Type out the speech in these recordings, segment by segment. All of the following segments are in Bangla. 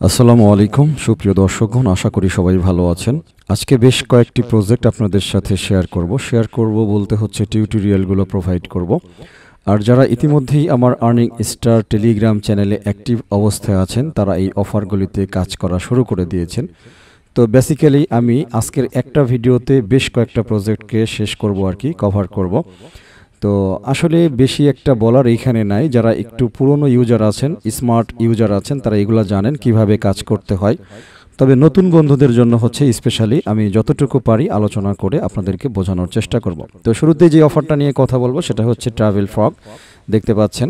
আসসালামু আলাইকুম সুপ্রিয় দর্শকগণ, আশা করি সবাই ভালো আছেন। আজকে বেশ কয়েকটি প্রজেক্ট আপনাদের সাথে শেয়ার করব বলতে হচ্ছে টিউটোরিয়ালগুলো প্রোভাইড করব। আর যারা ইতিমধ্যেই আমার আর্নিং স্টার টেলিগ্রাম চ্যানেলে অ্যাক্টিভ অবস্থায় আছেন তারা এই অফারগুলিতে কাজ করা শুরু করে দিয়েছেন। তো বেসিক্যালি আমি আজকের একটা ভিডিওতে বেশ কয়েকটা প্রজেক্টকে শেষ করব আর কি, কভার করব। তো আসলে বেশি একটা বলার এইখানে নাই। যারা একটু পুরনো ইউজার আছেন, স্মার্ট ইউজার আছেন, তারা এগুলো জানেন কিভাবে কাজ করতে হয়। তবে নতুন বন্ধুদের জন্য হচ্ছে স্পেশালি আমি যতটুকু পারি আলোচনা করে আপনাদেরকে বোঝানোর চেষ্টা করব। তো শুরুতেই যে অফারটা নিয়ে কথা বলবো সেটা হচ্ছে ট্রাভেল ফ্রগ, দেখতে পাচ্ছেন।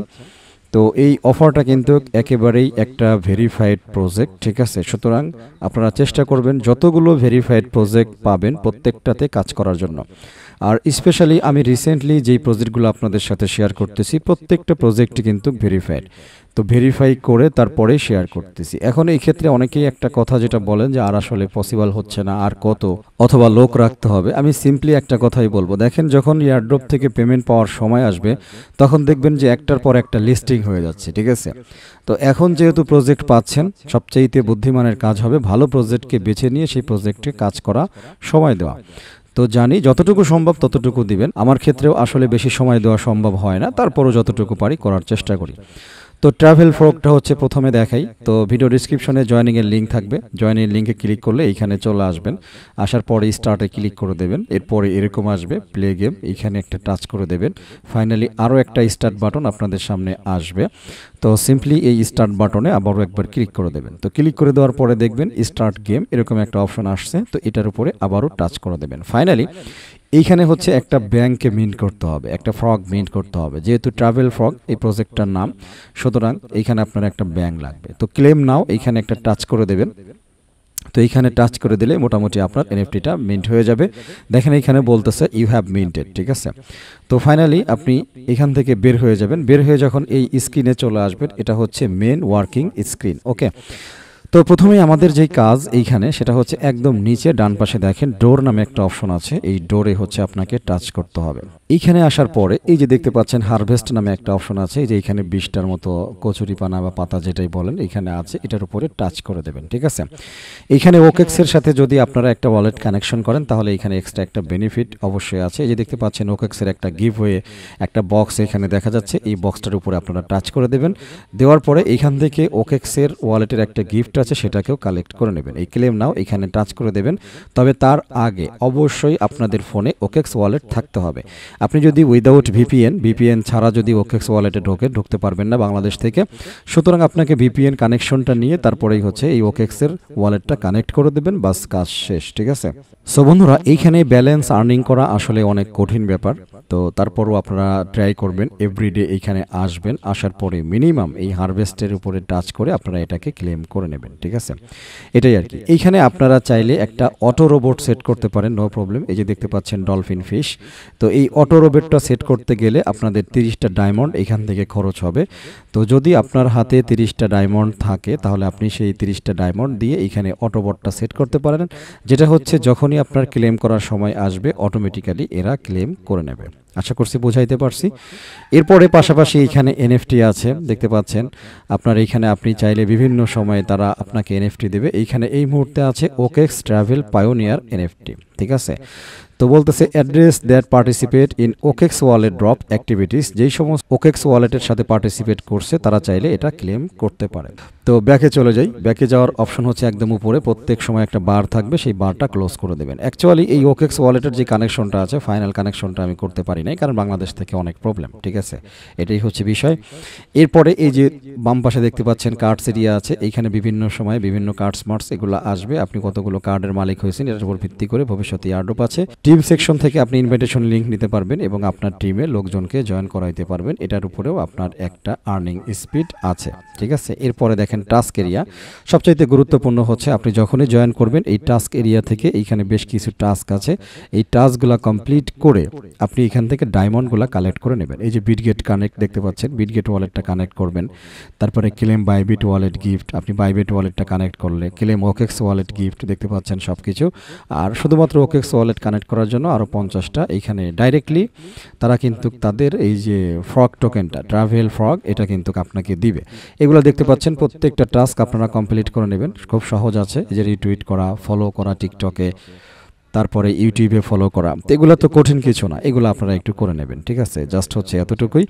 তো এই অফারটা কিন্তু একেবারেই একটা ভেরিফাইড প্রজেক্ট, ঠিক আছে। সুতরাং আপনারা চেষ্টা করবেন যতগুলো ভেরিফাইড প্রজেক্ট পাবেন প্রত্যেকটাতে কাজ করার জন্য। আর স্পেশালি আমি রিসেন্টলি যেই প্রজেক্টগুলো আপনাদের সাথে শেয়ার করতেছি প্রত্যেকটা প্রজেক্টই কিন্তু ভেরিফাইড। তো ভেরিফাই করে তারপরে শেয়ার করতেছি। এখন এই ক্ষেত্রে অনেকেই একটা কথা যেটা বলেন যে আর আসলে পসিবল হচ্ছে না, আর কত অথবা লোক রাখতে হবে। আমি সিম্পলি একটা কথাই বলবো, দেখেন যখন এয়ারড্রপ থেকে পেমেন্ট পাওয়ার সময় আসবে তখন দেখবেন যে একটার পর একটা লিস্টিং হয়ে যাচ্ছে, ঠিক আছে। তো এখন যেহেতু প্রজেক্ট পাচ্ছেন, সবচাইতে বুদ্ধিমানের কাজ হবে ভালো প্রজেক্টকে বেছে নিয়ে সেই প্রজেক্টে কাজ করা, সময় দেওয়া। তো জানি যতটুকু সম্ভব ততটুকু দিবেন। আমার ক্ষেত্রেও আসলে বেশি সময় দেওয়া সম্ভব হয় না, তারপরও যতটুকু পারি করার চেষ্টা করি। তো ট্রাভেল ফ্রগটা হচ্ছে প্রথমে দেখাই। তো ভিডিও ডিসক্রিপশনে জয়েনিংয়ের লিঙ্ক থাকবে, জয়েনিং লিঙ্কে ক্লিক করলে এইখানে চলে আসবেন। আসার পরে স্টার্টে ক্লিক করে দেবেন। এরপরে এরকম আসবে প্লে গেম, এইখানে একটা টাচ করে দেবেন। ফাইনালি আরও একটা স্টার্ট বাটন আপনাদের সামনে আসবে। তো সিম্পলি এই স্টার্ট বাটনে আবারও একবার ক্লিক করে দেবেন। তো ক্লিক করে দেওয়ার পরে দেখবেন স্টার্ট গেম এরকম একটা অপশন আসছে। তো এটার উপরে আবারও টাচ করে দেবেন। ফাইনালি এইখানে হচ্ছে একটা ব্যাংকে মিন্ট করতে হবে, একটা ফ্রগ মিন্ট করতে হবে। যেহেতু ট্রাভেল ফ্রগ এই প্রজেক্টটার নাম, সুতরাং এইখানে আপনার একটা ব্যাংক লাগবে। তো ক্লেম নাও এইখানে একটা টাচ করে দেবেন। তো এইখানে টাচ করে দিলে মোটামুটি আপনার এনএফটিটা মিন্ট হয়ে যাবে। দেখেন এইখানে বলতেছে ইউ হ্যাভ মিন্টেড, ঠিক আছে। তো ফাইনালি আপনি এখান থেকে বের হয়ে যাবেন। বের হয়ে যখন এই স্ক্রিনে চলে আসবেন, এটা হচ্ছে মেন ওয়ার্কিং স্ক্রিন, ওকে। তো প্রথমেই আমাদের যেই কাজ এইখানে সেটা হচ্ছে একদম নিচে ডান পাশে দেখেন ডোর নামে একটা অপশন আছে। এই ডোরে হচ্ছে আপনাকে টাচ করতে হবে। এইখানে আসার পরে এই যে দেখতে পাচ্ছেন হারভেস্ট নামে একটা অপশন আছে। এই যে এখানে 20টার মতো কচুরিপানা বা পাতা যেটাই বলেন এখানে আছে, এটার উপরে টাচ করে দেবেন, ঠিক আছে। এইখানে ওকেক্স এর সাথে যদি আপনারা একটা ওয়ালেট কানেকশন করেন তাহলে এখানে এক্সট্রা একটা বেনিফিট অবশ্যই আছে। এই যে দেখতে পাচ্ছেন ওকেক্স এর একটা গিভ ওয়ে একটা বক্স এখানে দেখা যাচ্ছে। এই বক্সটার উপরে আপনারা টাচ করে দেবেন। দেওয়ার পরে এইখান থেকে ওকেক্স এর ওয়ালেটের একটা গিফট আছে, সেটাকেও কালেক্ট করে নেবেন। এই ক্লেম নাও এখানে টাচ করে দেবেন। তবে তার আগে অবশ্যই আপনাদের ফোনে ওকেক্স ওয়ালেট থাকতে হবে। আপনি যদি উইদাউট ভিপিএন ছাড়া যদি ওকেক্স ওয়ালেটে ঢুকতে পারবেন না বাংলাদেশ থেকে। সুতরাং আপনাকে ভিপিএন কানেকশনটা নিয়ে তারপরেই হচ্ছে এই ওকেক্স এর ওয়ালেটটা কানেক্ট করে দেবেন, বাস কাজ শেষ, ঠিক আছে। সো বন্ধুরা, এইখানে ব্যালেন্স আর্নিং করা আসলে অনেক কঠিন ব্যাপার। তো তারপরও আপনারা ট্রাই করবেন, এভরিডে এইখানে আসবেন। আসার পরে মিনিমাম এই হারভেস্টের উপরে টাচ করে আপনারা এটাকে ক্লেম করে নেবেন, ঠিক আছে। এটাই আর কি। এইখানে আপনারা চাইলে একটা অটো রোবট সেট করতে পারেন, নো প্রবলেম। এই যে দেখতে পাচ্ছেন ডলফিন ফিশ। তো এই অটো রোবটটা সেট করতে গেলে আপনাদের 30টা ডায়মন্ড এখান থেকে খরচ হবে। তো যদি আপনার হাতে 30টা ডায়মন্ড থাকে তাহলে আপনি সেই 30টা ডায়মন্ড দিয়ে এইখানে অটোবটটা সেট করতে পারেন, যেটা হচ্ছে যখনই আপনার ক্লেম করার সময় আসবে অটোমেটিক্যালি এরা ক্লেম করে নেবে। আশা করছি বোঝাইতে পারছি। এরপরে পাশাপাশি এখানে এনএফটি আছে, দেখতে পাচ্ছেন। আপনার এইখানে আপনি চাইলে বিভিন্ন সময়ে তারা আপনাকে এনএফটি দেবে। এইখানে এই মুহূর্তে আছে ওকেক্স ট্রাভেল পায়োনিয়ার এনএফটি, ঠিক আছে। তো বলতেছে address that participate in OKX wallet drop activities. যেই সমস্ত ওকেক্স ওয়ালেটের সাথে পার্টিসিপেট করছে তারা চাইলে এটা ক্লেম করতে পারে। তো ব্যাকে চলে যাই। ব্যাকে যাওয়ার অপশন হচ্ছে একদম উপরে, প্রত্যেক সময় একটা বার থাকবে, সেই বারটা ক্লোজ করে দেবেন। অ্যাকচুয়ালি এই ওকেক্স ওয়ালেটের যে কানেকশনটা আছে, ফাইনাল কানেকশনটা আমি করতে পারি নাই, কারণ বাংলাদেশ থেকে অনেক প্রবলেম, ঠিক আছে। এটাই হচ্ছে বিষয়। এরপরে এই যে বাম পাশে দেখতে পাচ্ছেন কার্ডস এরিয়া আছে। এইখানে বিভিন্ন সময় বিভিন্ন কার্ডস মার্টস এগুলো আসবে। আপনি কতগুলো কার্ডের মালিক হয়েছেন এটার উপর ভিত্তি করে ভবিষ্যতে এয়ারড্রপ আছে। টিম সেকশন থেকে আপনি ইনভাইটেশন লিঙ্ক নিতে পারবেন এবং আপনার টিমে লোকজনকে জয়েন করাইতে পারবেন। এটার উপরেও আপনার একটা আর্নিং স্পিড আছে, ঠিক আছে। এরপরে দেখেন টাস্ক এরিয়া। সবচাইতে গুরুত্বপূর্ণ হচ্ছে আপনি যখনই জয়েন করবেন এই টাস্ক এরিয়া থেকে এইখানে বেশ কিছু টাস্ক আছে। এই টাস্কগুলো কমপ্লিট করে আপনি এখান থেকে ডায়মন্ডগুলো কালেক্ট করে নেবেন। এই যে বিটগেট কানেক্ট দেখতে পাচ্ছেন, বিটগেট ওয়ালেটটা কানেক্ট করবেন। তারপরে ক্লেম বাইবিট ওয়ালেট গিফট, আপনি বাইবিট ওয়ালেটটা কানেক্ট করলে ক্লেম ওকেক্স ওয়ালেট গিফট, দেখতে পাচ্ছেন সব কিছু। আর শুধুমাত্র ওকেক্স ওয়ালেট কানেক্ট করার জন্য আরও 50টা এইখানে ডাইরেক্টলি তারা কিন্তু তাদের এই যে ফ্রগ টোকেনটা ট্রাভেল ফ্রগ এটা কিন্তু আপনাকে দিবে। এগুলো দেখতে পাচ্ছেন প্রত্যেক প্রত্যেকটা টাস্ক আপনারা কমপ্লিট করে নেবেন, খুব সহজ আছে। এই যে রিটুইট করা, ফলো করা টিকটকে, তারপরে ইউটিউবে ফলো করা, তো এগুলো তো কঠিন কিছু না, এগুলো আপনারা একটু করে নেবেন, ঠিক আছে? জাস্ট হচ্ছে এতটুকুই।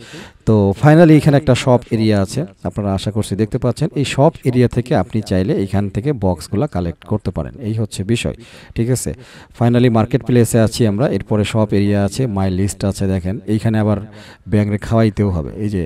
তো ফাইনালি এখানে একটা শপ এরিয়া আছে, আপনারা আশা করছি দেখতে পাচ্ছেন। এই শপ এরিয়া থেকে আপনি চাইলে এখান থেকে বক্সগুলো কালেক্ট করতে পারেন, এই হচ্ছে বিষয়, ঠিক আছে? ফাইনালি মার্কেট প্লেসে আছি আমরা, এরপরে শপ এরিয়া আছে, মাই লিস্ট আছে, দেখেন এইখানে আবার ব্যাংকে খাওয়াইতেও হবে। এই যে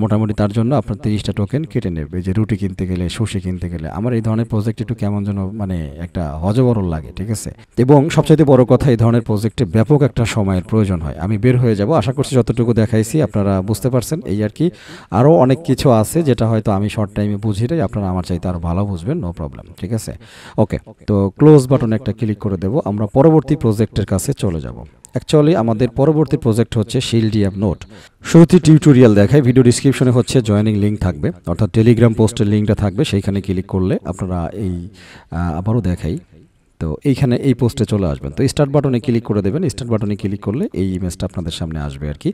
মোটামুটি তার জন্য আপনার 30টা টোকেন কেটে নেবে, যে রুটি কিনতে গেলে, সুশি কিনতে গেলে। আমার এই ধরনের প্রজেক্ট একটু কেমন যেন মানে একটা হজবরল লাগে, ঠিক আছে? এবং সবচাইতে বড় কথা, এই ধরনের প্রজেক্টে ব্যাপক একটা সময়ের প্রয়োজন হয়। আমি বের হয়ে যাব, আশা করছি যতটুকু দেখাইছি আপনারা বুঝতে পারছেন, এই আর কি। আরও অনেক কিছু আছে যেটা হয়তো আমি শর্ট টাইমে বুঝিয়ে, আপনারা আমার চাইতে আরও ভালো বুঝবেন, নো প্রবলেম, ঠিক আছে? ওকে, তো ক্লোজ বাটনে একটা ক্লিক করে দেব, আমরা পরবর্তী প্রজেক্টের কাছে চলে যাব। অ্যাকচুয়ালি আমাদের পরবর্তী প্রজেক্ট হচ্ছে শিল্ডিয়াম নোট। শুরুতে টিউটোরিয়াল দেখায়, ভিডিও ডিসক্রিপশনে হচ্ছে জয়েনিং লিঙ্ক থাকবে, অর্থাৎ টেলিগ্রাম পোস্টের লিঙ্কটা থাকবে, সেইখানে ক্লিক করলে আপনারা এই আবারও দেখাই, তো এইখানে এই পোস্টে চলে আসবেন। তো স্টার্ট বাটনে ক্লিক করে দেবেন, স্টার্ট বাটনে ক্লিক করলে এই ইমেজটা আপনাদের সামনে আসবে আর কি।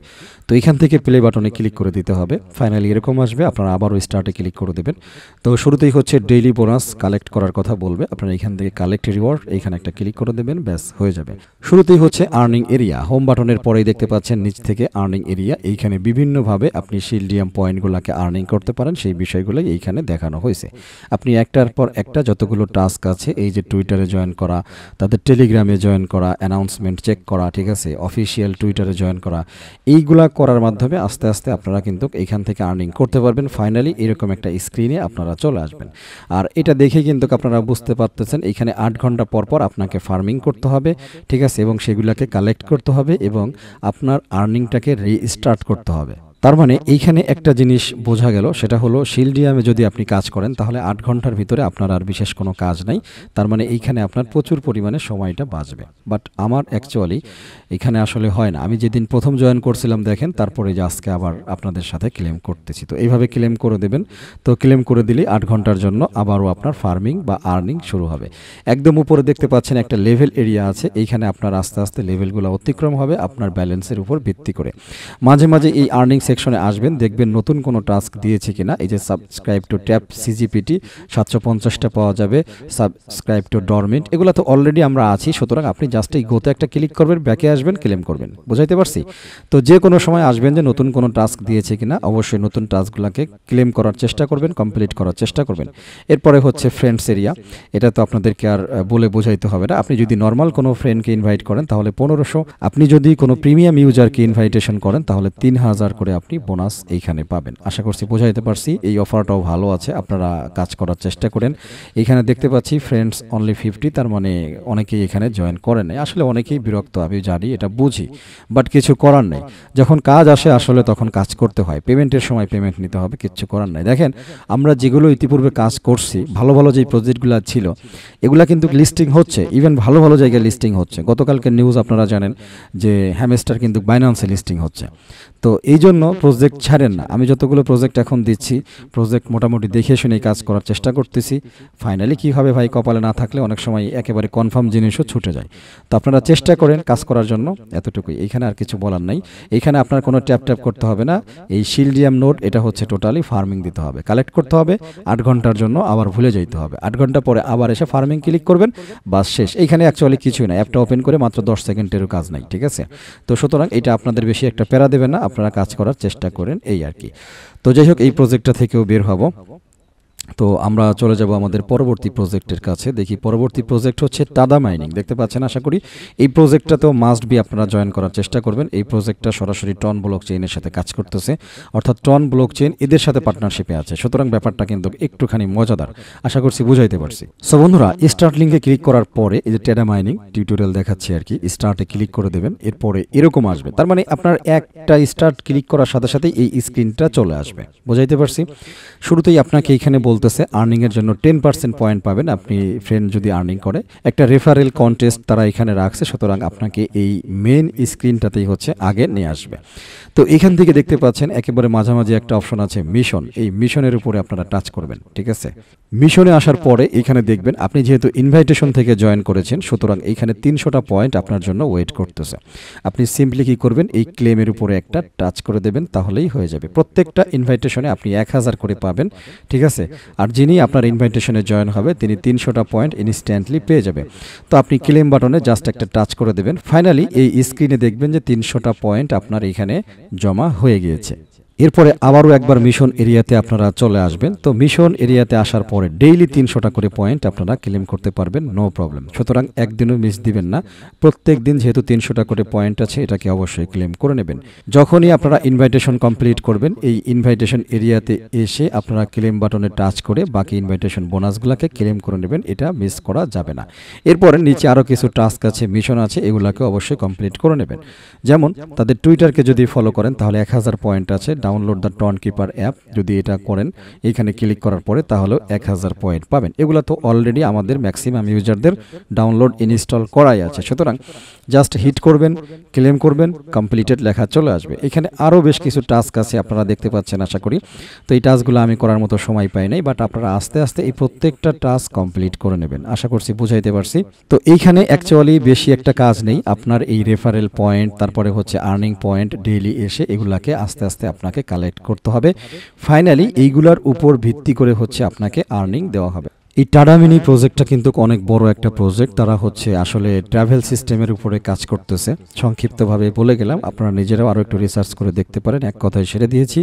তো এখান থেকে প্লে বাটনে ক্লিক করে দিতে হবে, ফাইনালি এরকম আসবে, আপনারা আবারও স্টার্টে ক্লিক করে দেবেন। তো শুরুতেই হচ্ছে ডেইলি বোনাস কালেক্ট করার কথা বলবে, আপনারা এখান থেকে কালেক্ট রিওয়ার্ড এইখানে একটা ক্লিক করে দেবেন, ব্যাস হয়ে যাবে। শুরুতেই হচ্ছে আর্নিং এরিয়া, হোম বাটনের পরেই দেখতে পাচ্ছেন নিচ থেকে আর্নিং এরিয়া, এইখানে বিভিন্নভাবে আপনি শিল্ডিয়াম পয়েন্টগুলোকে আর্নিং করতে পারেন, সেই বিষয়গুলোই এইখানে দেখানো হয়েছে। আপনি একটার পর একটা যতগুলো টাস্ক আছে, এই যে টুইটারে জয়েন করা, তাদের টেলিগ্রামে জয়েন করা, অ্যানাউন্সমেন্ট চেক করা, ঠিক আছে, অফিসিয়াল টুইটারে জয়েন করা, এইগুলা করার মাধ্যমে আস্তে আস্তে আপনারা কিন্তু এইখান থেকে আর্নিং করতে পারবেন। ফাইনালি এরকম একটা স্ক্রিনে আপনারা চলে আসবেন। আর এটা দেখে কিন্তু আপনারা বুঝতে পারতেছেন, এখানে 8 ঘন্টা পর পর আপনাকে ফার্মিং করতে হবে, ঠিক আছে, এবং সেগুলোকে কালেক্ট করতে হবে এবং আপনার আর্নিংটাকে রিস্টার্ট করতে হবে। তার মানে এইখানে একটা জিনিস বোঝা গেল, সেটা হলো শিল্ডিয়ামে যদি আপনি কাজ করেন তাহলে 8 ঘন্টার ভিতরে আপনার আর বিশেষ কোনো কাজ নাই। তার মানে এইখানে আপনার প্রচুর পরিমাণে সময়টা বাঁচবে। বাট আমার অ্যাকচুয়ালি এখানে আসলে হয় না। আমি যেদিন প্রথম জয়েন করছিলাম দেখেন, তারপরে যে আজকে আবার আপনাদের সাথে ক্লেম করতেছি। তো এইভাবে ক্লেম করে দেবেন। তো ক্লেম করে দিলে 8 ঘন্টার জন্য আবারও আপনার ফার্মিং বা আর্নিং শুরু হবে। একদম উপরে দেখতে পাচ্ছেন একটা লেভেল এরিয়া আছে, এইখানে আপনার আস্তে আস্তে লেভেলগুলো অতিক্রম হবে আপনার ব্যালেন্সের উপর ভিত্তি করে। মাঝে মাঝে এই আর্নিং সেকশনে আসবেন, দেখবেন নতুন কোনো টাস্ক দিয়েছে কিনা। এই যে সাবস্ক্রাইব টু ট্যাপ সিজিপিটি 750টা পাওয়া যাবে, সাবস্ক্রাইব টু ডরমেন্ট, এগুলো তো অলরেডি আমরা আছি। সুতরাং আপনি জাস্ট এই গোতে একটা ক্লিক করবেন, ব্যাকে আসবেন, ক্লেম করবেন। বুঝাইতে পারছি? তো যে কোনো সময় আসবেন যে নতুন কোনো টাস্ক দিয়েছে কিনা, অবশ্যই নতুন টাস্কগুলোকে ক্লেম করার চেষ্টা করবেন, কমপ্লিট করার চেষ্টা করবেন। এরপরে হচ্ছে ফ্রেন্ডস এরিয়া, এটা তো আপনাদেরকে আর বলে বোঝাইতে হবে না। আপনি যদি নর্মাল কোনো ফ্রেন্ডকে ইনভাইট করেন তাহলে 1500, আপনি যদি কোনো প্রিমিয়াম ইউজারকে ইনভাইটেশন করেন তাহলে 3000 করে আপনি বোনাস এইখানে পাবেন। আশা করছি বোঝাইতে পারছি। এই অফারটাও ভালো আছে, আপনারা কাজ করার চেষ্টা করেন। এখানে দেখতে পাচ্ছি ফ্রেন্ডস অনলি 50, তার মানে অনেকেই এখানে জয়েন করেন নাই। আসলে অনেকেই বিরক্ত, আমি জানি, এটা বুঝি, বাট কিছু করার নেই। যখন কাজ আসে আসলে তখন কাজ করতে হয়, পেমেন্টের সময় পেমেন্ট নিতে হবে, কিচ্ছু করার নাই। দেখেন আমরা যেগুলো ইতিপূর্বে কাজ করছি, ভালো ভালো যেই প্রজেক্টগুলো ছিল এগুলা কিন্তু লিস্টিং হচ্ছে, ইভেন ভালো ভালো জায়গায় লিস্টিং হচ্ছে। গতকালকের নিউজ আপনারা জানেন যে হ্যামস্টার কিন্তু বাইন্যান্সে লিস্টিং হচ্ছে। তো এই জন্য প্রজেক্ট ছাড়েন না। আমি যতগুলো প্রজেক্ট এখন দিচ্ছি, প্রজেক্ট মোটামুটি দেখে শুনে কাজ করার চেষ্টা করতেছি। ফাইনালি কী হবে ভাই, কপালে না থাকলে অনেক সময় একেবারে কনফার্ম জিনিসও ছুটে যায়। তো আপনারা চেষ্টা করেন কাজ করার জন্য, এতটুকুই। এইখানে আর কিছু বলার নাই। এইখানে আপনার কোনো ট্যাপ ট্যাপ করতে হবে না। এই শিল্ডিয়াম নোট এটা হচ্ছে টোটালি ফার্মিং দিতে হবে, কালেক্ট করতে হবে 8 ঘন্টার জন্য, আবার ভুলে যেতে হবে। 8 ঘন্টা পরে আবার এসে ফার্মিং ক্লিক করবেন, বাস শেষ। এইখানে অ্যাকচুয়ালি কিছুই না, অ্যাপটা ওপেন করে মাত্র 10 সেকেন্ডেরও কাজ নাই, ঠিক আছে? তো সুতরাং এটা আপনাদের বেশি একটা প্যারা দেবে না, আপনারা কাজ করার চেষ্টা করেন, এই আর কি। তো যাই হোক, এই প্রজেক্টটা থেকেও বের হব। তো আমরা চলে যাব আমাদের পরবর্তী প্রজেক্টের কাছে। দেখি পরবর্তী প্রজেক্ট হচ্ছে টাদা মাইনিং, দেখতে পাচ্ছেন আশা করি। এই প্রজেক্টটাতেও মাস্ট বি আপনারা জয়েন করার চেষ্টা করবেন। এই প্রজেক্টটা সরাসরি টন ব্লক চেইনের সাথে কাজ করতেছে, অর্থাৎ টন ব্লক চেইন এদের সাথে পার্টনারশিপে আছে। সুতরাং ব্যাপারটা কিন্তু একটুখানি মজাদার, আশা করছি বুঝাইতে পারছি। সো বন্ধুরা, স্টার্ট লিঙ্কে ক্লিক করার পরে এই যে টাদা মাইনিং টিউটোরিয়াল দেখাচ্ছি আর কি, স্টার্টে ক্লিক করে দেবেন। এরপরে এরকম আসবে, তার মানে আপনার একটা স্টার্ট ক্লিক করার সাথে সাথে এই স্ক্রিনটা চলে আসবে। বুঝাইতে পারছি? শুরুতেই আপনাকে এখানে বলতেছে আর্নিং এর জন্য 10% পয়েন্ট পাবেন আপনি, ফ্রেন্ড যদি আর্নিং করে। একটা রেফারেল কন্টেস্ট তারা এখানে রাখছে, সুতরাং আপনাকে এই মেন স্ক্রিনটাতেই হচ্ছে আগে নিয়ে আসবে। তো এখান থেকে দেখতে পাচ্ছেন একেবারে মাঝামাঝি একটা অপশন আছে মিশন, এই মিশনের উপরে আপনারা টাচ করবেন, ঠিক আছে? মিশনে আসার পরে এখানে দেখবেন আপনি যেহেতু ইনভাইটেশন থেকে জয়েন করেছেন, সুতরাং এইখানে 300টা পয়েন্ট আপনার জন্য ওয়েট করতেছে। আপনি সিম্পলি কি করবেন, এই ক্লেমের উপরে একটা টাচ করে দেবেন, তাহলেই হয়ে যাবে। প্রত্যেকটা ইনভাইটেশনে আপনি 1000 করে পাবেন, ঠিক আছে? আর যিনি আপনার ইনভাইটেশনে জয়েন হবে তিনি 300টা পয়েন্ট ইনস্ট্যান্টলি পেয়ে যাবে। তো আপনি ক্লেম বাটনে জাস্ট একটা টাচ করে দেবেন। ফাইনালি এই স্ক্রিনে দেখবেন যে 300টা পয়েন্ট আপনার এখানে জমা হয়ে গিয়েছে। এরপরে আবারও একবার মিশন এরিয়াতে আপনারা চলে আসবেন। তো মিশন এরিয়াতে আসার পরে ডেইলি 300টা করে পয়েন্ট আপনারা ক্লেম করতে পারবেন, নো প্রবলেম। সুতরাং একদিনও মিস দিবেন না, প্রত্যেক দিন যেহেতু 300টা করে পয়েন্ট আছে এটাকে অবশ্যই ক্লেম করে নেবেন। যখনই আপনারা ইনভাইটেশন কমপ্লিট করবেন এই ইনভাইটেশন এরিয়াতে এসে আপনারা ক্লেম বাটনে টাচ করে বাকি ইনভাইটেশন বোনাসগুলোকে ক্লেম করে নেবেন, এটা মিস করা যাবে না। এরপরে নিচে আরও কিছু টাস্ক আছে, মিশন আছে, এগুলাকে অবশ্যই কমপ্লিট করে নেবেন। যেমন তাদের টুইটারকে যদি ফলো করেন তাহলে 1000 পয়েন্ট আছে। Download the Tonkeeper app যদি এটা করেন, এখানে ক্লিক করার পরে তাহলেও 1000 পয়েন্ট পাবেন। এগুলো তো অলরেডি আমাদের ম্যাক্সিমাম ইউজারদের ডাউনলোড ইনস্টল করাই আছে। সুতরাং জাস্ট হিট করবেন, ক্লেম করবেন, কমপ্লিটেড লেখা চলে আসবে। এখানে আরও বেশ কিছু টাস্ক আছে, আপনারা দেখতে পাচ্ছেন আশা করি। তো এই টাস্কগুলো আমি করার মতো সময় পাই নাই, বাট আপনারা আস্তে আস্তে এই প্রত্যেকটা টাস্ক কমপ্লিট করে নেবেন। আশা করছি বুঝাইতে পারছি। তো এইখানে অ্যাকচুয়ালি বেশি একটা কাজ নেই, আপনার এই রেফারেল পয়েন্ট, তারপরে হচ্ছে আর্নিং পয়েন্ট ডেইলি এসে এগুলাকে আস্তে আস্তে আপনাকে কালেক্ট করতে হবে। ফাইনালি এইগুলার উপর ভিত্তি করে হচ্ছে আপনাকে আর্নিং দেওয়া হবে। এই টাডা মিনি প্রজেক্টটা কিন্তু অনেক বড় একটা প্রজেক্ট। তারা হচ্ছে আসলে ট্রাভেল সিস্টেমের উপরে কাজ করতেছে। সংক্ষিপ্তভাবে বলে গেলাম, আপনারা নিজেরাও আরও একটু রিসার্চ করে দেখতে পারেন। এক কথায় সেরে দিয়েছি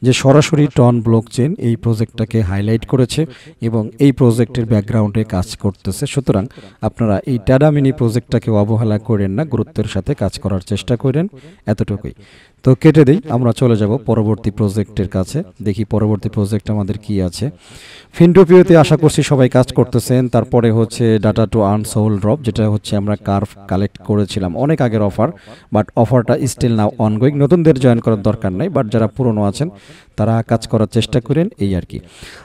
যে সরাসরি টন ব্লকচেন এই প্রজেক্টটাকে হাইলাইট করেছে এবং এই প্রজেক্টের ব্যাকগ্রাউন্ডে কাজ করতেছে। সুতরাং আপনারা এই টাডা মিনি প্রজেক্টটাকে অবহেলা করেন না, গুরুত্বের সাথে কাজ করার চেষ্টা করেন, এতটুকুই। তো কেটে দেই, আমরা চলে যাব পরবর্তী প্রজেক্টের কাছে। দেখি পরবর্তী প্রজেক্ট আমাদের কি আছে। ফিনটোপিওতে আশা করছি সবাই কাজ করতেছেন। তারপরে হচ্ছে data to earn soul drop, যেটা হচ্ছে আমরা কার্ভ কালেক্ট করেছিলাম অনেক আগের অফার, বাট অফারটা স্টিল নাও অনগোয়িং। নতুনদের জয়েন করার দরকার নাই, বাট যারা পুরনো আছেন তারা কাজ করার চেষ্টা করেন, এই আর কি।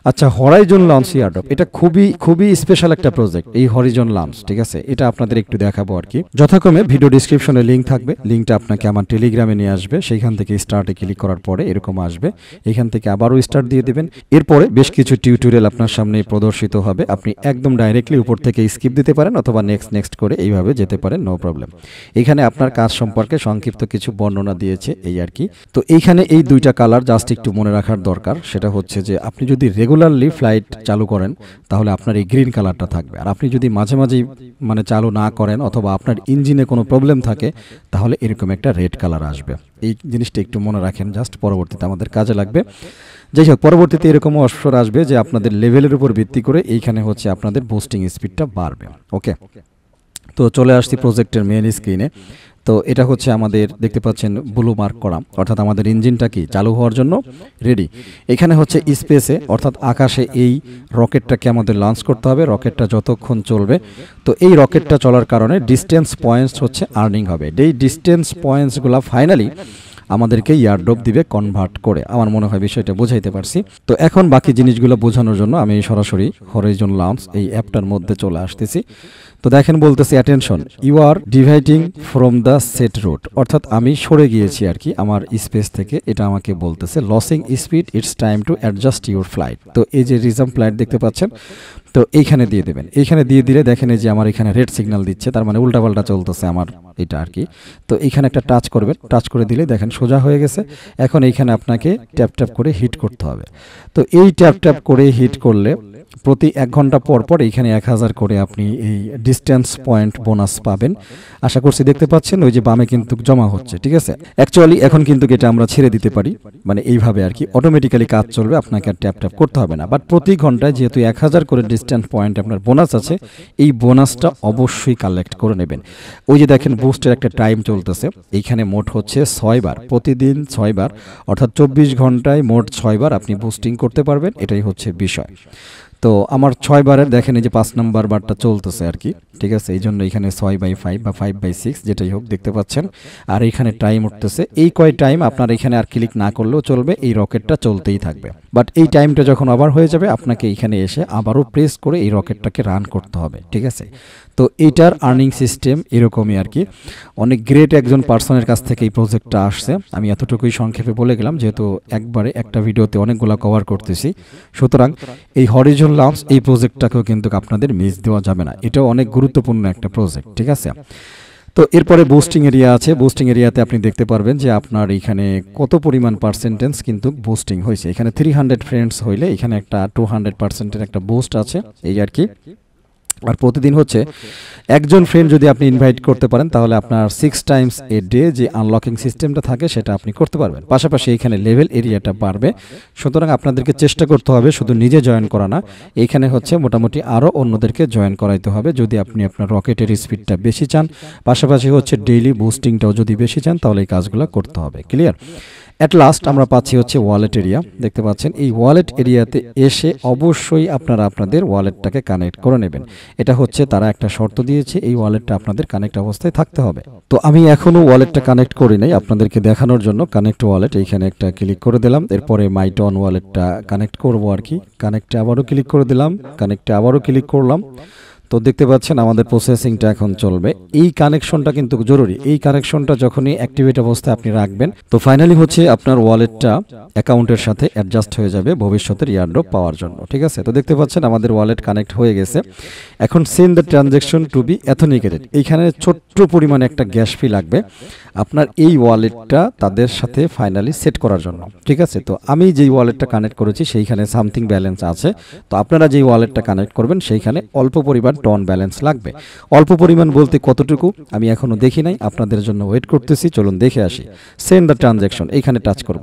আচ্ছা, হরাইজন লঞ্চ ইয়ারড্রপ, এটা খুবই খুবই স্পেশাল একটা প্রজেক্ট, এই হরাইজন লঞ্চ, ঠিক আছে। এটা আপনাদের একটু দেখাবো আর কি। যথাক্রমে ভিডিও ডিসক্রিপশনে লিঙ্ক থাকবে, লিঙ্কটা আপনাকে আমার টেলিগ্রামে নিয়ে আসবে। সেইখান থেকে স্টার্টে ক্লিক করার পরে এরকম আসবে, এখান থেকে আবারও স্টার্ট দিয়ে দেবেন। এরপরে বেশ কিছু টিউটোরিয়াল আপনার সামনে প্রদর্শিত হবে। আপনি একদম ডাইরেক্টলি উপর থেকে স্কিপ দিতে পারেন অথবা নেক্সট করে এইভাবে যেতে পারেন, নো প্রবলেম। এখানে আপনার কাজ সম্পর্কে সংক্ষিপ্ত কিছু বর্ণনা দিয়েছে, এই আর কি। তো এইখানে এই দুইটা কালার জাস্ট একটু মনে রাখার দরকার। সেটা হচ্ছে যে আপনি যদি রেগুলারলি ফ্লাইট চালু করেন তাহলে আপনার এই গ্রিন কালারটা থাকবে, আর আপনি যদি মাঝে মাঝেই মানে চালু না করেন অথবা আপনার ইঞ্জিনে কোনো প্রবলেম থাকে তাহলে এরকম একটা রেড কালার আসবে। এই জিনিসটা একটু মনে রাখেন, জাস্ট পরবর্তীতে আমাদের কাজে লাগবে। যাই হোক, পরবর্তীতে এরকমও অপশন আসবে যে আপনাদের লেভেলের উপর ভিত্তি করে এইখানে হচ্ছে আপনাদের বুস্টিং স্পিডটা বাড়বে। ওকে, তো চলে আসছি প্রজেক্টের মেন স্ক্রিনে। তো এটা হচ্ছে আমাদের দেখতে পাচ্ছেন ব্লু মার্ক করা, অর্থাৎ আমাদের ইঞ্জিনটা কি চালু হওয়ার জন্য রেডি। এখানে হচ্ছে স্পেসে অর্থাৎ আকাশে এই রকেটটাকে আমাদের লঞ্চ করতে হবে। রকেটটা যতক্ষণ চলবে, তো এই রকেটটা চলার কারণে ডিস্টেন্স পয়েন্টস হচ্ছে আর্নিং হবে। এই ডিস্টেন্স পয়েন্টসগুলো ফাইনালি আমাদেরকে ইয়ারড্রপ দিবে কনভার্ট করে। আমার মনে হয় বিষয়টা বোঝাইতে পারছি। তো এখন বাকি জিনিসগুলো বোঝানোর জন্য আমি সরাসরি হরাইজন লঞ্চ এই অ্যাপটার মধ্যে চলে আসতেছি। তো দেখেন বলতেছি attention, you are dividing from the set route, অর্থাৎ আমি সরে গিয়েছি আর কি আমার স্পেস থেকে। এটা আমাকে বলতেছে losing speed, it's time to adjust your flight. তো এই যে রিজম ফ্লাইট দেখতে পাচ্ছেন, তো এইখানে দিয়ে দেবেন। এইখানে দিয়ে দিলে দেখেন এই যে আমার এখানে রেড সিগন্যাল দিচ্ছে, তার মানে উল্টাপাল্টা চলতেছে আমার এটা আর কি। তো এইখানে একটা টাচ করবেন, টাচ করে দিলে দেখেন সোজা হয়ে গেছে। এখন এইখানে আপনাকে ট্যাপ ট্যাপ করে হিট করতে হবে। তো এই ট্যাপ ট্যাপ করে হিট করলে প্রতি 1 ঘন্টা পর পর এইখানে 1000 করে আপনি এই ডিস্টেন্স পয়েন্ট বোনাস পাবেন। আশা করছি দেখতে পাচ্ছেন ওই যে বামে কিন্তু জমা হচ্ছে, ঠিক আছে। অ্যাকচুয়ালি এখন কিন্তু এটা আমরা ছেড়ে দিতে পারি, মানে এইভাবে আর কি অটোমেটিক্যালি কাজ চলবে, আপনাকে আর ট্যাপ ট্যাপ করতে হবে না। বাট প্রতি ঘন্টায় যেহেতু 1000 করে ডিস্টেন্স পয়েন্ট আপনার বোনাস আছে, এই বোনাসটা অবশ্যই কালেক্ট করে নেবেন। ওই যে দেখেন বুস্টের একটা টাইম চলতেছে, এইখানে মোট হচ্ছে 6 বার, প্রতিদিন 6 বার, অর্থাৎ 24 ঘন্টায় মোট 6 বার আপনি বুস্টিং করতে পারবেন। এটাই হচ্ছে বিষয়। তো আমার 6 বারের দেখেন এই যে 5 নাম্বার বারটা চলতেছে আর কি, ঠিক আছে। এই জন্য এখানে 6/5 বা 5/6 যেটাই হোক দেখতে পাচ্ছেন। আর এখানে টাইম উঠতেছে, এই কয় টাইম আপনার এখানে আর ক্লিক না করলেও চলবে, এই রকেটটা চলতেই থাকবে। বাট এই টাইমটা যখন আবার হয়ে যাবে আপনাকে এখানে এসে আবারও প্রেস করে এই রকেটটাকে রান করতে হবে, ঠিক আছে। তো এইটার আর্নিং সিস্টেম এরকমই আর কি। অনেক গ্রেট একজন পার্সনের কাছ থেকে এই প্রজেক্টটা আসছে। আমি এতটুকুই সংক্ষেপে বলে গেলাম, যেহেতু একবারে একটা ভিডিওতে অনেকগুলো কভার করতেছি। সুতরাং এই হরাইজন লঞ্চ এই প্রজেক্টটাকেও কিন্তু আপনাদের মিস দেওয়া যাবে না, এটাও অনেক গুরুত্বপূর্ণ একটা প্রজেক্ট, ঠিক আছে। তো এরপরে বুস্টিং এরিয়া আছে। বুস্টিং এরিয়াতে আপনি দেখতে পারবেন যে আপনার এখানে কত পরিমাণ পার্সেন্টেজ কিন্তু বুস্টিং হয়েছে। এখানে 300 ফ্রেন্ডস হইলে এখানে একটা 200%-এর একটা বুস্ট আছে, এই আর কি। আর প্রতিদিন হচ্ছে একজন ফ্রেন্ড যদি আপনি ইনভাইট করতে পারেন তাহলে আপনার 6 টাইমস এ ডে যে আনলকিং সিস্টেমটা থাকে সেটা আপনি করতে পারবেন। পাশাপাশি এখানে লেভেল এরিয়াটা বাড়বে। সুতরাং আপনাদেরকে চেষ্টা করতে হবে শুধু নিজে জয়েন করা না, এখানে হচ্ছে মোটামুটি আরও অন্যদেরকে জয়েন করাইতে হবে যদি আপনি আপনার রকেটের স্পিডটা বেশি চান। পাশাপাশি হচ্ছে ডেইলি বুস্টিংটাও যদি বেশি চান তাহলে এই কাজগুলো করতে হবে। ক্লিয়ার? অ্যাট লাস্ট আমরা পাচ্ছি হচ্ছে ওয়ালেট এরিয়া। দেখতে পাচ্ছেন এই ওয়ালেট এরিয়াতে এসে অবশ্যই আপনারা আপনাদের ওয়ালেটটাকে কানেক্ট করে নেবেন। এটা হচ্ছে তারা একটা শর্ত দিয়েছে, এই ওয়ালেটটা আপনাদের কানেক্ট অবস্থায় থাকতে হবে। তো আমি এখনও ওয়ালেটটা কানেক্ট করি নাই, আপনাদেরকে দেখানোর জন্য কানেক্ট ওয়ালেট এইখানে একটা ক্লিক করে দিলাম। এরপরে মাইটন ওয়ালেটটা কানেক্ট করব আর কি। কানেক্টে আবারও ক্লিক করে দিলাম, কানেক্টে আবারও ক্লিক করলাম। তো দেখতে পাচ্ছেন আমাদের প্রসেসিংটা এখন চলবে। এই কানেকশনটা কিন্তু জরুরি, এই কানেকশনটা যখনই অ্যাক্টিভেট অবস্থায় আপনি রাখবেন তো ফাইনালি হচ্ছে আপনার ওয়ালেটটা অ্যাকাউন্টের সাথে অ্যাডজাস্ট হয়ে যাবে ভবিষ্যতের ইয়ারড্রপ পাওয়ার জন্য। ঠিক আছে? তো দেখতে পাচ্ছেন আমাদের ওয়ালেট কানেক্ট হয়ে গেছে। এখন send the transaction to be authenticated, এইখানে ছোট্ট পরিমাণে একটা গ্যাস ফি লাগবে আপনার এই ওয়ালেটটা তাদের সাথে ফাইনালি সেট করার জন্য। ঠিক আছে? তো আমি যেই ওয়ালেটটা কানেক্ট করেছি সেইখানে সামথিং ব্যালেন্স আছে। তো আপনারা যেই ওয়ালেটটা কানেক্ট করবেন সেইখানে অল্প পরিমাণ টন ব্যালেন্স লাগবে। অল্প পরিমাণ বলতে কতটুকু আমি এখনো দেখি নাই, আপনাদের জন্য ওয়েট করতেছি। চলুন দেখে আসি। সেন্ড দ্য ট্রানজ্যাকশন এইখানে টাচ করব।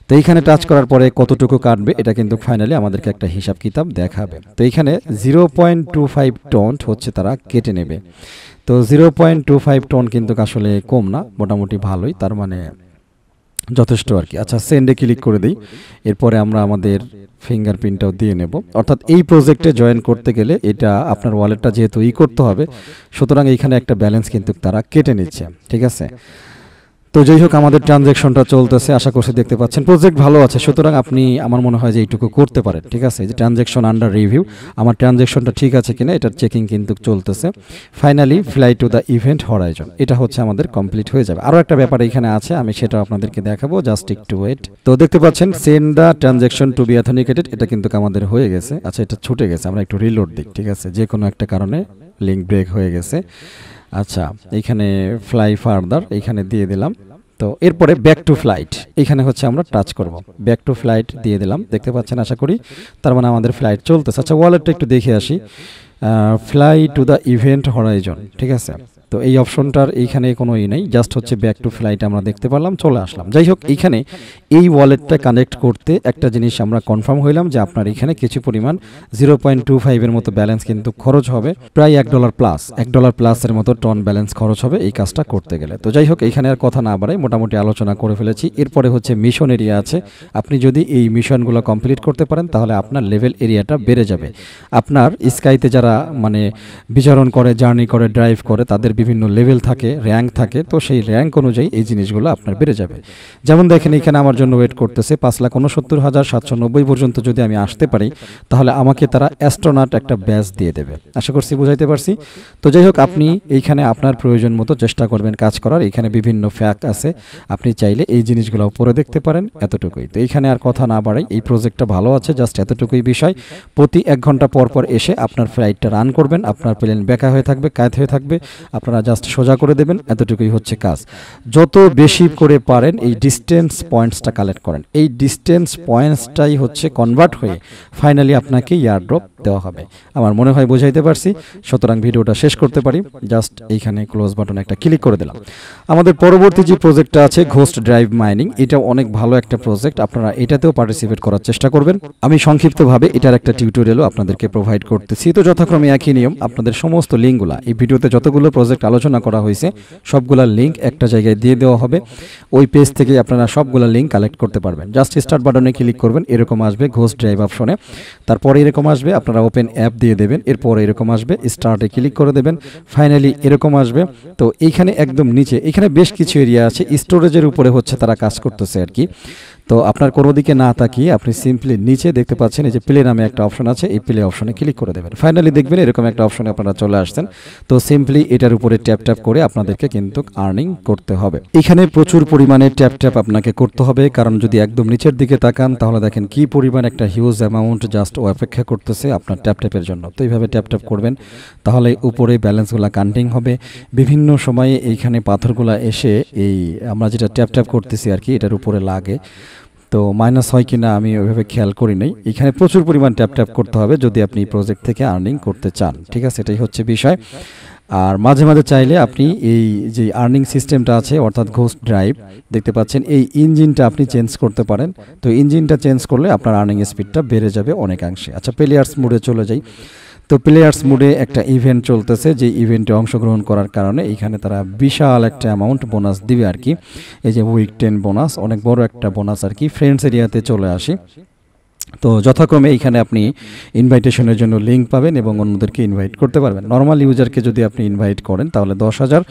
তো এইখানে টাচ করার পরে কতটুকু কাটবে এটা কিন্তু ফাইনালি আমাদেরকে একটা হিসাব কিতাব দেখাবে। তো এইখানে 0.25 টন হচ্ছে তারা কেটে নেবে। তো 0.25 টন কিন্তু আসলে কম না, মোটামুটি ভালোই, তার মানে যথেষ্ট আর কি। আচ্ছা, সেন্ডে ক্লিক করে দিই। এরপরে আমরা আমাদের ফিঙ্গারপ্রিন্টটাও দিয়ে নেব। অর্থাৎ এই প্রজেক্টে জয়েন করতে গেলে এটা আপনার ওয়ালেটটা যেহেতু করতে হবে, সুতরাং এইখানে একটা ব্যালেন্স কিন্তু তারা কেটে নিচ্ছে। ঠিক আছে? তো যাই হোক আমাদের ট্রানজ্যাকশনটা চলতেছে, আশা করছি দেখতে পাচ্ছেন প্রজেক্ট ভালো আছে। সুতরাং আপনি আমার মনে হয় যে এইটুকু করতে পারেন। ঠিক আছে? যে ট্রানজ্যাকশন আন্ডার রিভিউ, আমার ট্রানজ্যাকশনটা ঠিক আছে কিনা এটার চেকিং কিন্তু চলতেছে। Finally fly to the event Horizon, এটা হচ্ছে আমাদের কমপ্লিট হয়ে যাবে। আরও একটা ব্যাপার এখানে আছে, আমি সেটা আপনাদেরকে দেখাবো, জাস্ট একটু ওয়েট। তো দেখতে পাচ্ছেন send the transaction to be authenticated, এটা কিন্তু আমাদের হয়ে গেছে। আচ্ছা, এটা ছুটে গেছে, আমরা একটু রিলোড দিই। ঠিক আছে? যে কোনো একটা কারণে লিঙ্ক ব্রেক হয়ে গেছে। আচ্ছা, এইখানে ফ্লাই ফার্দার এইখানে দিয়ে দিলাম। তো এরপরে ব্যাক টু ফ্লাইট এখানে হচ্ছে আমরা টাচ করব। ব্যাক টু ফ্লাইট দিয়ে দিলাম, দেখতে পাচ্ছেন আশা করি। তার মানে আমাদের ফ্লাইট চলতেছে। আচ্ছা, ওয়ালেটটা একটু দেখে আসি। Fly to the event Horizon, ঠিক আছে? তো এই অপশনটার এইখানে কোনো নেই, জাস্ট হচ্ছে ব্যাক টু ফ্লাইট আমরা দেখতে পারলাম, চলে আসলাম। যাই হোক, এইখানে এই ওয়ালেটটা কানেক্ট করতে একটা জিনিস আমরা কনফার্ম হইলাম যে আপনার এখানে কিছু পরিমাণ 0.25 মতো ব্যালেন্স কিন্তু খরচ হবে, প্রায় $1 প্লাস, $1 প্লাসের মতো টন ব্যালেন্স খরচ হবে এই কাজটা করতে গেলে। তো যাই হোক, এইখানে আর কথা না বাড়াই, মোটামুটি আলোচনা করে ফেলেছি। এরপরে হচ্ছে মিশন এরিয়া আছে। আপনি যদি এই মিশনগুলো কমপ্লিট করতে পারেন তাহলে আপনার লেভেল এরিয়াটা বেড়ে যাবে। আপনার স্কাইতে যারা মানে বিচরণ করে, জার্নি করে, ড্রাইভ করে, তাদের বিভিন্ন লেভেল থাকে, র্যাঙ্ক থাকে। তো সেই র্যাঙ্ক অনুযায়ী এই জিনিসগুলো আপনার বেড়ে যাবে। যেমন দেখেন এখানে আমার জন্য ওয়েট করতেছে 5,69,790 পর্যন্ত যদি আমি আসতে পারি তাহলে আমাকে তারা অ্যাস্ট্রোনট একটা ব্যাজ দিয়ে দেবে। আশা করছি বুঝাইতে পারছি। তো যাই হোক, আপনি এইখানে আপনার প্রয়োজন মতো চেষ্টা করবেন কাজ করার। এখানে বিভিন্ন ফ্যাক্ট আছে, আপনি চাইলে এই জিনিসগুলো পরে দেখতে পারেন, এতটুকুই। তো এইখানে আর কথা না বাড়াই, এই প্রজেক্টটা ভালো আছে, জাস্ট এতটুকুই বিষয়। প্রতি 1 ঘন্টা পর পর এসে আপনার ফ্লাইটটা রান করবেন, আপনার প্লেন বেঁকা হয়ে থাকবে, কায়েত হয়ে থাকবে, আপনারা জাস্ট সোজা করে দেবেন, এতটুকুই হচ্ছে কাজ। যত বেশি করে পারেন এই ডিস্টেন্স পয়েন্টসটা কালেক্ট করেন, এই ডিস্টেন্স পয়েন্টসটাই হচ্ছে কনভার্ট হয়ে ফাইনালি আপনাকে ইয়ারড্রপ দেওয়া হবে। আমার মনে হয় বোঝাইতে পারছি। সুতরাং ভিডিওটা শেষ করতে পারি, জাস্ট এইখানে ক্লোজ বাটনে একটা ক্লিক করে দিলাম। আমাদের পরবর্তী যে প্রজেক্টটা আছে ঘোস্ট ড্রাইভ মাইনিং, এটা অনেক ভালো একটা প্রজেক্ট, আপনারা এটাতেও পার্টিসিপেট করার চেষ্টা করবেন। আমি সংক্ষিপ্তভাবে এটার একটা টিউটোরিয়ালও আপনাদেরকে প্রোভাইড করতেছি। তো যথাক্রমে একই নিয়ম, আপনাদের সমস্ত লিঙ্কগুলো এই ভিডিওতে যতগুলো প্রজেক্ট আলোচনা করা হয়েছে সবগুলা লিঙ্ক একটা জায়গায় দিয়ে দেওয়া হবে। ওই পেজ থেকে আপনারা সবগুলা লিঙ্ক কালেক্ট করতে পারবেন। জাস্ট স্টার্ট বাটনে ক্লিক করবেন, এরকম আসবে ঘোস্ট ড্রাইভ অপশনে। তারপরে এরকম আসবে, আপনারা ওপেন অ্যাপ দিয়ে দেবেন। এরপর এরকম আসবে, স্টার্টে ক্লিক করে দেবেন। ফাইনালি এরকম আসবে। তো এইখানে একদম নিচে এখানে বেশ কিছু এরিয়া আছে, স্টোরেজের উপরে হচ্ছে তারা কাজ করতেছে আর কি। তো আপনার কোনো দিকে না তাকিয়ে আপনি সিম্পলি নিচে দেখতে পাচ্ছেন এই যে প্লে নামে একটা অপশন আছে, এই প্লে অপশনে ক্লিক করে দেবেন। ফাইনালি দেখবেন এরকম একটা অপশনে আপনারা চলে আসছেন। তো সিম্পলি এটার উপরে ট্যাপ ট্যাপ করে আপনাদেরকে কিন্তু আর্নিং করতে হবে। এখানে প্রচুর পরিমাণে ট্যাপ ট্যাপ আপনাকে করতে হবে, কারণ যদি একদম নিচের দিকে তাকান তাহলে দেখেন কি পরিমাণ একটা হিউজ অ্যামাউন্ট জাস্ট অপেক্ষা করতেছে আপনার ট্যাপ ট্যাপের জন্য। তো এইভাবে ট্যাপ ট্যাপ করবেন, তাহলে উপরে ব্যালেন্সগুলো কাউন্টিং হবে। বিভিন্ন সময়ে এইখানে পাথরগুলো এসে এই আমরা যেটা ট্যাপ ট্যাপ করতেছি আর কি এটার উপরে লাগে, তো মাইনাস হয় কিনা আমি ওইভাবে খেয়াল করি নাই। এখানে প্রচুর পরিমাণ ট্যাপ ট্যাপ করতে হবে যদি আপনি প্রজেক্ট থেকে আর্নিং করতে চান, ঠিক আছে, এটাই হচ্ছে বিষয়। আর মাঝে মাঝে চাইলে আপনি এই যে আর্নিং সিস্টেমটা আছে অর্থাৎ ঘোস্ট ড্রাইভ দেখতে পাচ্ছেন, এই ইঞ্জিনটা আপনি চেঞ্জ করতে পারেন। তো ইঞ্জিনটা চেঞ্জ করলে আপনার আর্নিং স্পিডটা বেড়ে যাবে অনেকাংশে। আচ্ছা, প্লেয়ার্স মোডে চলে যাই। তো প্লেয়ার্স মোডে একটা ইভেন্ট চলতেছে, যে ইভেন্টে অংশগ্রহণ করার কারণে এখানে তারা বিশাল একটা অ্যামাউন্ট বোনাস দিবে আর কি। এই যে উইক 10 বোনাস, অনেক বড় একটা বোনাস আর কি। ফ্রেন্ডস এরিয়াতে চলে আসি। তো যথাক্রমে এইখানে আপনি ইনভাইটেশনের জন্য লিঙ্ক পাবেন এবং অন্যদেরকে ইনভাইট করতে পারবেন। নর্মাল ইউজারকে যদি আপনি ইনভাইট করেন তাহলে 10,000,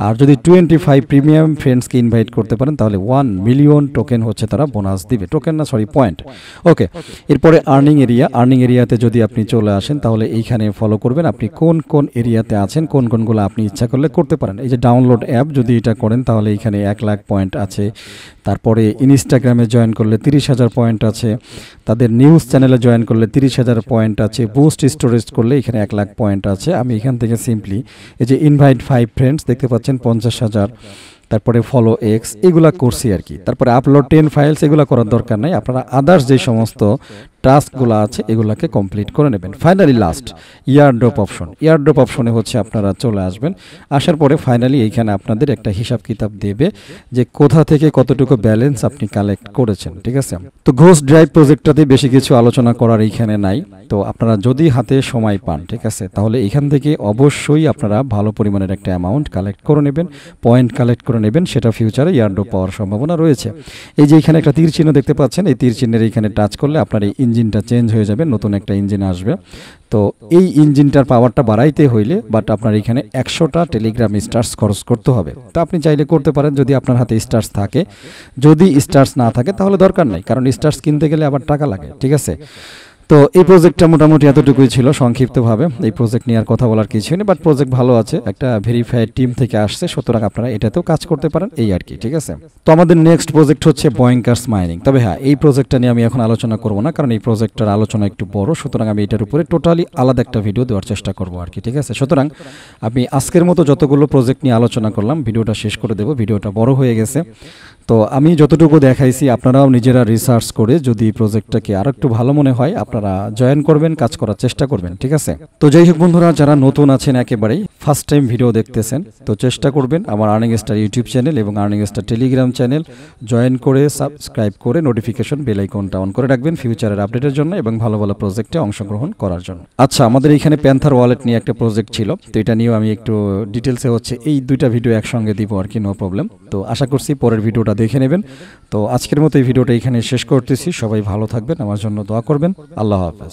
আর যদি 25 প্রিমিয়াম ফ্রেন্ডসকে ইনভাইট করতে পারেন তাহলে 1 মিলিয়ন টোকেন হচ্ছে তারা বোনাস দিবে। টোকেন না, সরি, পয়েন্ট। ওকে, এরপরে আর্নিং এরিয়া। আর্নিং এরিয়াতে যদি আপনি চলে আসেন তাহলে এইখানে ফলো করবেন আপনি কোন কোন এরিয়াতে আছেন, কোন কোনগুলো আপনি ইচ্ছা করলে করতে পারেন। এই যে ডাউনলোড অ্যাপ যদি এটা করেন তাহলে এইখানে 1 লাখ পয়েন্ট আছে। তারপরে ইনস্টাগ্রামে জয়েন করলে 30,000 পয়েন্ট আছে। তাদের নিউজ চ্যানেলে জয়েন করলে 30,000 পয়েন্ট আছে। বুস্ট স্টোরেজ করলে এখানে 1 লাখ পয়েন্ট আছে। আমি এখান থেকে সিম্পলি এই যে ইনভাইট 5 ফ্রেন্ডস দেখতে পাচ্ছেন 50,000, তারপরে ফলো এক্স, এগুলা করছি আর কি। তারপরে আপলোড 10 ফাইলস, এগুলো করার দরকার নাই। আপনারা আদার্স যে সমস্ত টাস্কগুলো আছে এগুলাকে কমপ্লিট করে নেবেন। Finally last airdrop option. Airdrop অপশনে হচ্ছে আপনারা চলে আসবেন। আসার পরে ফাইনালি এইখানে আপনাদের একটা হিসাব কিতাব দেবে যে কোথা থেকে কতটুকু ব্যালেন্স আপনি কালেক্ট করেছেন, ঠিক আছে। তো ঘোস্ট ড্রাইভ প্রজেক্টটাতে বেশি কিছু আলোচনা করার এইখানে নাই। তো আপনারা যদি হাতে সময় পান, ঠিক আছে, তাহলে এখান থেকে অবশ্যই আপনারা ভালো পরিমাণের একটা অ্যামাউন্ট কালেক্ট করে নেবেন, পয়েন্ট কালেক্ট করে নেবেন। সেটা ফিউচারে ইয়ারড্রপ পাওয়ার সম্ভাবনা রয়েছে। এই যে এখানে একটা তীর চিহ্ন দেখতে পাচ্ছেন, এই তীর চিহ্নের এইখানে টাচ করলে আপনার এই ইঞ্জিনটা চেঞ্জ হয়ে যাবে, নতুন একটা ইঞ্জিন আসবে। তো এই ইঞ্জিনটার পাওয়ারটা বাড়াইতে হইলে আপনার এখানে 100টা টেলিগ্রাম স্টার্স খরচ করতে হবে। তো আপনি চাইলে করতে পারেন যদি আপনার হাতে স্টার্স থাকে। যদি স্টার্স না থাকে তাহলে দরকার নাই, কারণ স্টার্স কিনতে গেলে আবার টাকা লাগে, ঠিক আছে। তো এই প্রজেক্টটা মোটামুটি এতটুকুই ছিল সংক্ষিপ্তভাবে। এই প্রজেক্ট নিয়ে আর কথা বলার কিছু নেই, বাট প্রজেক্ট ভালো আছে, একটা ভেরিফাইড টিম থেকে আসছে, সুতরাং আপনারা এটাতেও কাজ করতে পারেন, এই আর কি, ঠিক আছে। তো আমাদের নেক্সট প্রজেক্ট হচ্ছে বয়েঙ্কার্স মাইনিং। তবে হ্যাঁ, এই প্রজেক্টটা নিয়ে আমি এখন আলোচনা করব না, কারণ এই প্রজেক্টটার আলোচনা একটু বড়, সুতরাং আমি এটার উপরে টোটালি আলাদা একটা ভিডিও দেওয়ার চেষ্টা করব আর কি, ঠিক আছে। সুতরাং আমি আজকের মতো যতগুলো প্রজেক্ট নিয়ে আলোচনা করলাম ভিডিওটা শেষ করে দেব, ভিডিওটা বড় হয়ে গেছে। তো আমি যতটুকু দেখাইছি আপনারাও নিজেরা রিসার্চ করে যদি প্রজেক্টটাকে আর একটু ভালো মনে হয় আপনারা জয়েন করবেন, কাজ করার চেষ্টা করবেন, ঠিক আছে। তো যাই হোক বন্ধুরা, যারা নতুন আছেন, একেবারেই ফার্স্ট টাইম ভিডিও দেখতেছেন, তো চেষ্টা করবেন আমার আর্নিং স্টার ইউটিউব চ্যানেল এবং earning star Telegram channel join করে সাবস্ক্রাইব করে নোটিফিকেশন বেল আইকনটা অন করে রাখবেন ফিউচারের আপডেটের জন্য এবং ভালো ভালো প্রজেক্টে অংশগ্রহণ করার জন্য। আচ্ছা, আমাদের এখানে প্যান্থার ওয়ালেট নিয়ে একটা প্রজেক্ট ছিল, তো এটা নিয়েও আমি একটু ডিটেলসে হচ্ছে এই দুইটা ভিডিও একসঙ্গে দিব আর কি, নো প্রবলেম। তো আশা করছি পরের ভিডিওটা দেখে নেবেন। তো আজকের মতো এই ভিডিওটা এখানে শেষ করতেছি। সবাই ভালো থাকবেন, আমার জন্য দোয়া করবেন। আল্লাহ হাফেজ।